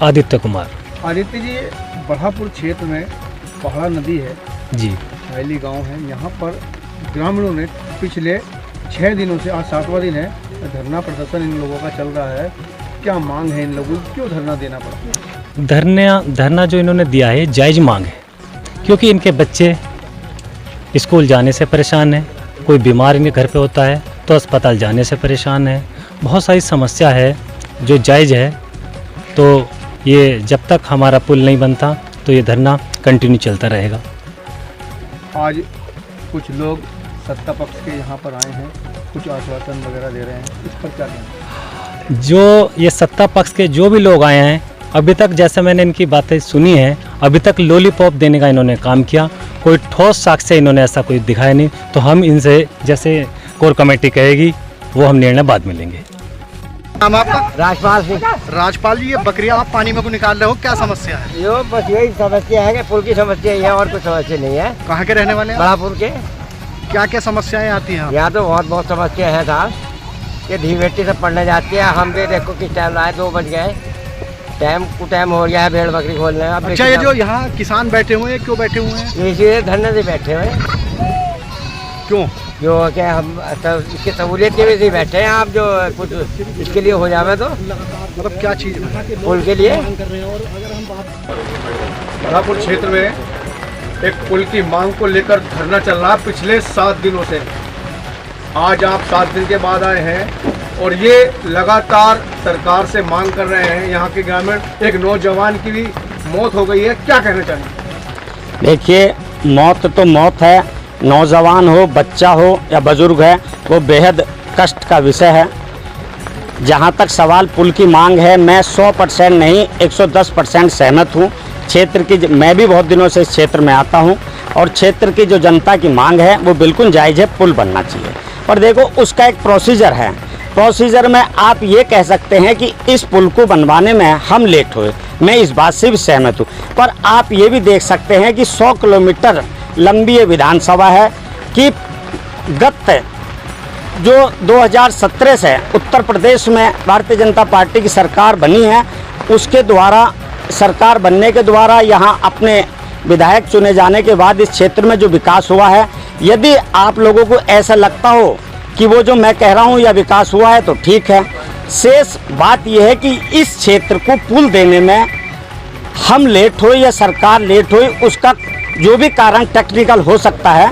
आदित्य कुमार। आदित्य जी, बढ़ापुर क्षेत्र में पहाड़ा नदी है जी, छैली गांव है। यहाँ पर ग्रामीणों ने पिछले 6 दिनों से, आज 7वां दिन है, धरना प्रदर्शन इन लोगों का चल रहा है। क्या मांग है इन लोगों की, क्यों धरना देना पड़ा? धरना जो इन्होंने दिया है जायज़ मांग है, क्योंकि इनके बच्चे स्कूल जाने से परेशान हैं, कोई बीमार इनके घर पे होता है तो अस्पताल जाने से परेशान है, बहुत सारी समस्या है जो जायज़ है। तो ये जब तक हमारा पुल नहीं बनता तो ये धरना कंटिन्यू चलता रहेगा। आज कुछ लोग सत्ता पक्ष के यहाँ पर आए हैं, कुछ आश्वासन वगैरह दे रहे हैं, इस पर क्या कहना? जो ये सत्ता पक्ष के जो भी लोग आए हैं, अभी तक जैसे मैंने इनकी बातें सुनी हैं, अभी तक लॉलीपॉप देने का इन्होंने काम किया, कोई ठोस साक्ष्य इन्होंने ऐसा कोई दिखाया नहीं। तो हम इनसे, जैसे कोर कमेटी कहेगी, वो हम निर्णय बाद में लेंगे। नाम आपका? राजपाल सिंह। राजपाल जी, ये बकरियां आप पानी में को निकाल रहे हो, क्या समस्या है? यो बस यही समस्या है कि पुल की समस्या ही है, और कुछ समस्या नहीं है। कहाँ के रहने वाले हैं? बढ़ापुर के। क्या क्या समस्याएं आती हैं? यहाँ तो बहुत समस्या है साहब, कि धी बेटी सब पढ़ने जाती है। हम भी देखो किस टाइम लाए, 2 बज गए, टाइम हो गया है भेड़ बकरी खोलने का। अच्छा, ये जो यहाँ किसान बैठे हुए हैं, क्यों बैठे हुए हैं? इसीलिए धरने से बैठे हुए। क्यों? जो क्या हम इसकी सहूलियत के वजह से बैठे हैं आप, जो कुछ इसके लिए हो जावे तो। मतलब क्या चीज़? पुल के लिए। बढ़ापुर क्षेत्र में एक पुल की मांग को लेकर धरना चल रहा है पिछले 7 दिनों से। आज आप 7 दिन के बाद आए हैं और ये लगातार सरकार से मांग कर रहे हैं। यहाँ के ग्रामीण, एक नौजवान की भी मौत हो गई है, क्या कहना चाहिए? देखिए, मौत तो मौत है, नौजवान हो, बच्चा हो या बुजुर्ग है, वो बेहद कष्ट का विषय है। जहाँ तक सवाल पुल की मांग है, मैं 100% नहीं 110% सहमत हूँ। क्षेत्र की, मैं भी बहुत दिनों से इस क्षेत्र में आता हूँ, और क्षेत्र की जो जनता की मांग है वो बिल्कुल जायज़ है, पुल बनना चाहिए। और देखो, उसका एक प्रोसीजर है। प्रोसीजर में आप ये कह सकते हैं कि इस पुल को बनवाने में हम लेट हुए, मैं इस बात से भी सहमत हूँ। पर आप ये भी देख सकते हैं कि 100 किलोमीटर लंबी ये विधानसभा है कि गत जो 2017 से उत्तर प्रदेश में भारतीय जनता पार्टी की सरकार बनी है, उसके द्वारा, सरकार बनने के द्वारा यहाँ अपने विधायक चुने जाने के बाद इस क्षेत्र में जो विकास हुआ है, यदि आप लोगों को ऐसा लगता हो कि वो जो मैं कह रहा हूँ यह विकास हुआ है तो ठीक है। शेष बात यह है कि इस क्षेत्र को पुल देने में हम लेट हुए या सरकार लेट हुई, उसका जो भी कारण टेक्निकल हो सकता है।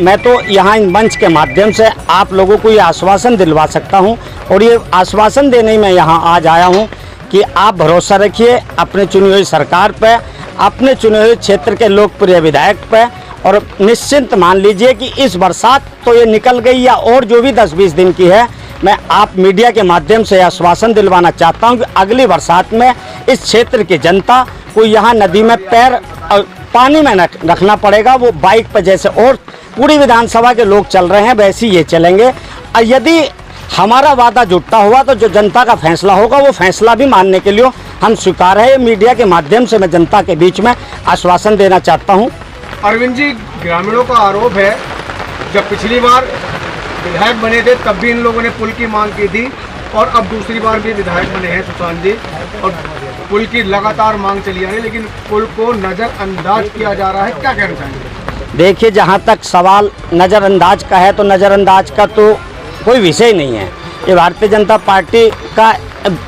मैं तो यहाँ इन मंच के माध्यम से आप लोगों को ये आश्वासन दिलवा सकता हूँ, और ये आश्वासन देने में यहाँ आज आया हूँ कि आप भरोसा रखिए अपने चुनी हुई सरकार पे, अपने चुने हुए क्षेत्र के लोकप्रिय विधायक पे, और निश्चिंत मान लीजिए कि इस बरसात तो ये निकल गई, या और जो भी 10-20 दिन की है, मैं आप मीडिया के माध्यम से आश्वासन दिलवाना चाहता हूं कि अगली बरसात में इस क्षेत्र की जनता को यहाँ नदी में पैर पानी में न रखना पड़ेगा। वो बाइक पर जैसे और पूरी विधानसभा के लोग चल रहे हैं, वैसे ये चलेंगे। और यदि हमारा वादा जुटता हुआ तो जो जनता का फैसला होगा, वो फैसला भी मानने के लिए हम स्वीकार है। मीडिया के माध्यम से मैं जनता के बीच में आश्वासन देना चाहता हूँ। अरविंद जी, ग्रामीणों का आरोप है, जब पिछली बार विधायक बने थे तब भी इन लोगों ने पुल की मांग की थी, और अब दूसरी बार भी विधायक बने हैं सुशांत जी, और पुल की लगातार मांग चली आ रही है, लेकिन पुल को नज़रअंदाज किया जा रहा है, क्या कहना चाहिए? देखिए, जहाँ तक सवाल नज़रअंदाज का है, तो नज़रअंदाज का तो कोई विषय नहीं है। ये भारतीय जनता पार्टी का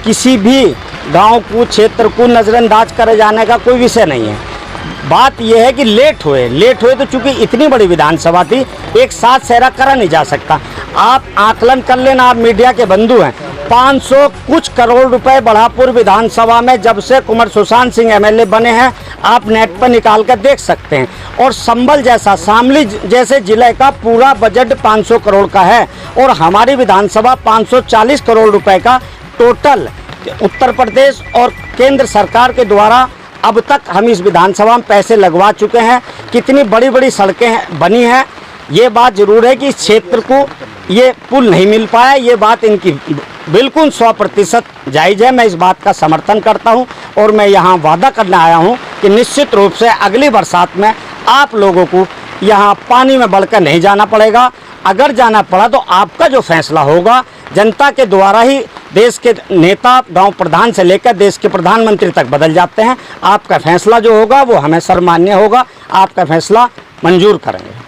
किसी भी गांव को, क्षेत्र को नज़रअंदाज करे जाने का कोई विषय नहीं है। बात यह है कि लेट हुए तो चूंकि इतनी बड़ी विधानसभा थी, एक साथ सहरा करा नहीं जा सकता। आप आकलन कर लेना, आप मीडिया के बंधु हैं, 500 कुछ करोड़ रुपए बढ़ापुर विधानसभा में जब से कुंवर सुशांत सिंह एमएलए बने हैं, आप नेट पर निकाल कर देख सकते हैं। और संभल जैसा, शामली जैसे जिले का पूरा बजट 500 करोड़ का है, और हमारी विधानसभा 540 करोड़ रुपए का टोटल उत्तर प्रदेश और केंद्र सरकार के द्वारा अब तक हम इस विधानसभा में पैसे लगवा चुके हैं। कितनी बड़ी बड़ी सड़कें बनी हैं। ये बात ज़रूर है कि इस क्षेत्र को ये पुल नहीं मिल पाया, ये बात इनकी बिल्कुल 100% जायज़ है। मैं इस बात का समर्थन करता हूं, और मैं यहाँ वादा करने आया हूं कि निश्चित रूप से अगली बरसात में आप लोगों को यहाँ पानी में बढ़कर नहीं जाना पड़ेगा। अगर जाना पड़ा तो आपका जो फैसला होगा, जनता के द्वारा ही देश के नेता गांव प्रधान से लेकर देश के प्रधानमंत्री तक बदल जाते हैं। आपका फैसला जो होगा वो हमें सर्वमान्य होगा, आपका फैसला मंजूर करेंगे।